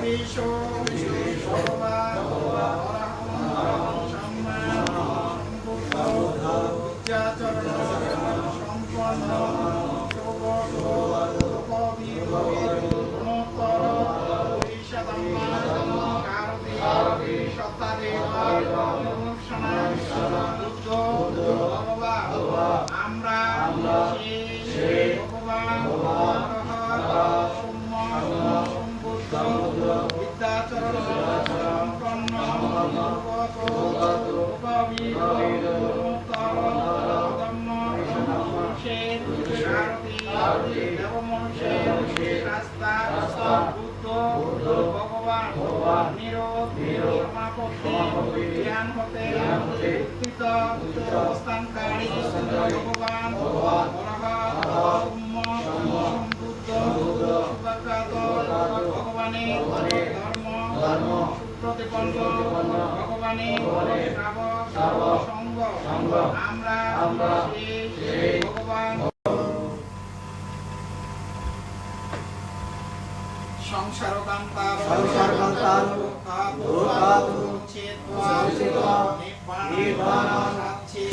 বিশ্বেষো ভগবান অরহং সম্মা সম্বুদ্ধ বিদ্যাচরণ সম্পন্ন আমরা ভগবান সম্বুদ্ধ বিদ্যাচরণ সম্পন্ন ভগবান নিরোধ সমাপত্তি জ্ঞান হতে উত্থিত অবস্থানকারী ভগবান সম্বুদ্ধ সুব্রত ভগবানের ধর্ম সুপ্রতিপন্ন ভগবানের শ্রাবক সঙ্গ আমরা ভগবান সংসারকান্তার নির্বাণাচ্ছি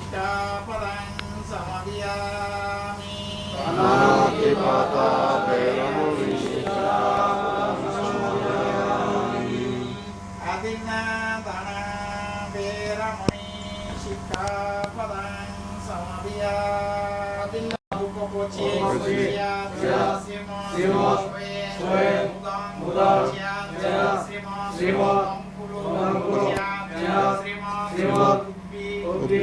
शिक्षापदं समादयामि पाणातिपाता वैरमणि आदिन्नादाना वैरमणि शिक्षापदं समादयामि Bukopoci, Simo, Sue, Mudang, Simo, Pulu, Simo, Ubi,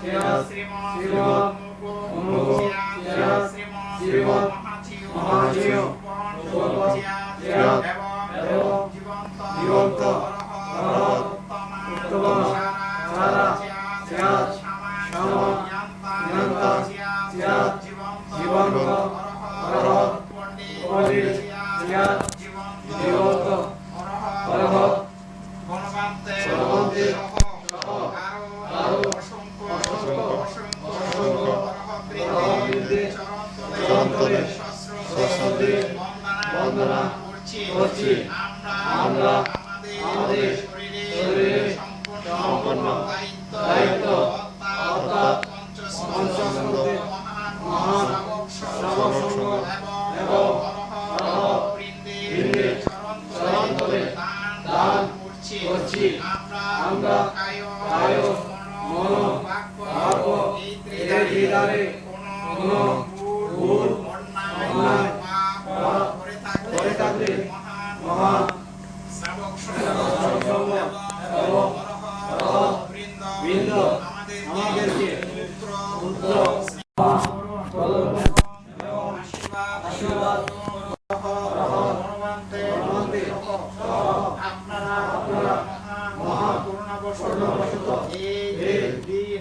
Simo, Mugo, Simo, Mahachiu, Evo, Jivanto, Uttama, Sara, Shama, Yanta, Jivanto, Arahat, Pandit, Jivanto, Arahat, Bonavante, Aro, Osonko, Arahat, Charantole, Shastre, Bandana, Urchi, Amra, আমাদের শরীরে সম্পূর্ণ দায়িত্ব পঞ্চস্কন্ধ মহান শ্রাবক সংঘ এবং বৃন্দে চরণতলে দান করছি আমরা কায় মন বাক্য এই ত্রিধারে কোনো ভুল অন্যায় পাপ করে থাকলে মহান শ্রাবক সংঘ এবং বৃন্দ আমাদেরকে পুত্র আশীর্বাদ আপনারা মহা করুণাবশত এই দিন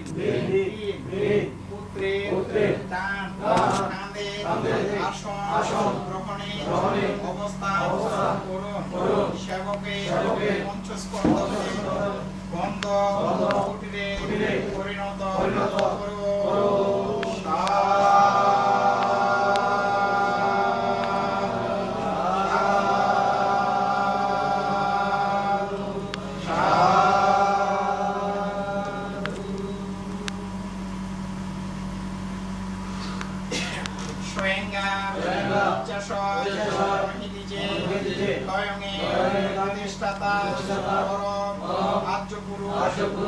পুত্রের দান কাঁধে আসন গ্রহণে অবস্থান করুন সেবকে পঞ্চস্কন্ধে বন্ধ কুটিরে পরিণত করুন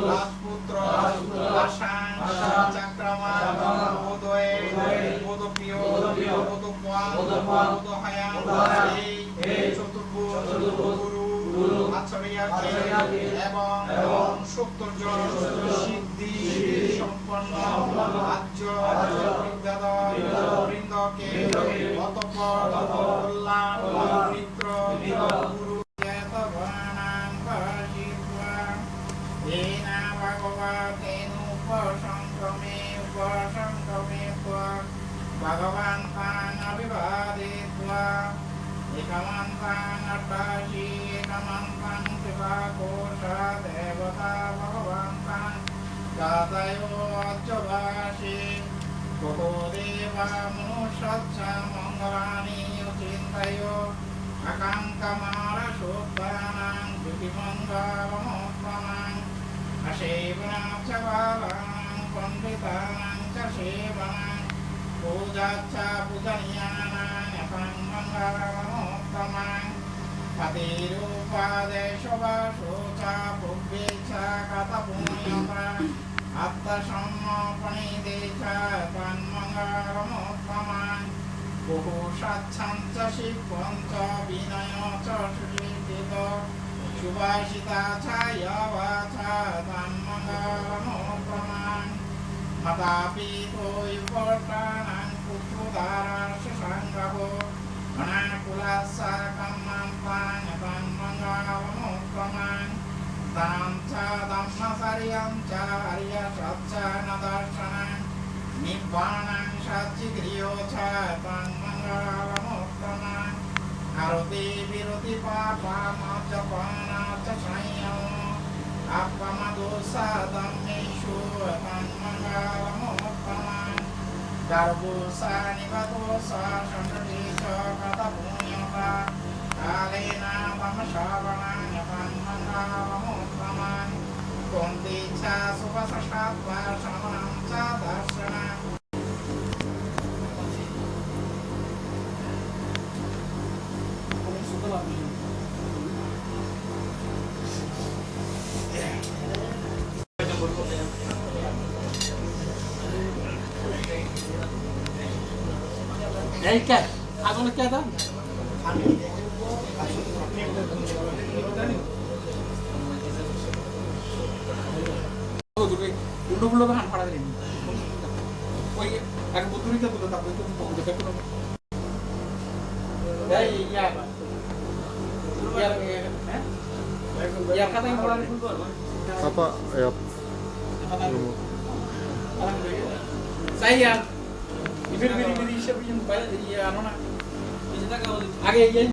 রাজপুত্র আসান চাক্রামা উদয় উদপ্রিয় উদপান উদহায়ান এই চতুর্ভুজ গুরু আচার্যকে এবং সত্তরজন সিদ্ধি সম্পন্ন আর্য বৃন্দকে অতঃপর কল্যাণ মিত্র গুরু Bhagavan Pan Abhivaditva Ekamantan Attashi Ekamantan Trivakosha Devata Bhagavantan Gatayo Achyavashi Koko Deva Manushatcha Mangalani Uchintayo Akankamara Shubhanang Jutimangavamottmanang Ashevanang Chavalanang Panditanang Chashevanang Pujacha Pujanyanang Apangmangaramottamang Patirupa Deshava Shocha Pubbecha Katapunyata Atta Samma Panidecha Apangmangaramottamang Puhushatchancha Shikvancha Vinayacha Shushitito Shubhashita Chayavacha Apangmangaramottamang Matapito Yukotanang Putrudara Shashangaho Manakulasa Kamampang Apangmangaramottamang Damcha Dhammasariyamcha Arya Satcha Nadarsanang Nibbanang Satchigriyocha Apangmangaramottamang Aroti Viroti Papa Majapana Chasayam Appamadosa Dhammeshu Apangmangaramottamang Garbosa Nivatosa Shantatisha Katapunyata Kalena Dhammashravanang Apangmangaramottamang Konticha Supasashatva Shamanam Sadhasana. Đấy kìa, con kia đó. Dulu kan pada ini. Oh iya, aku butuh itu tuh tapi itu mau dekat tuh. Ya, ya. Ya kata yang mulai itu Apa ya? saya ibir siapa yang bayar ya anak. Agak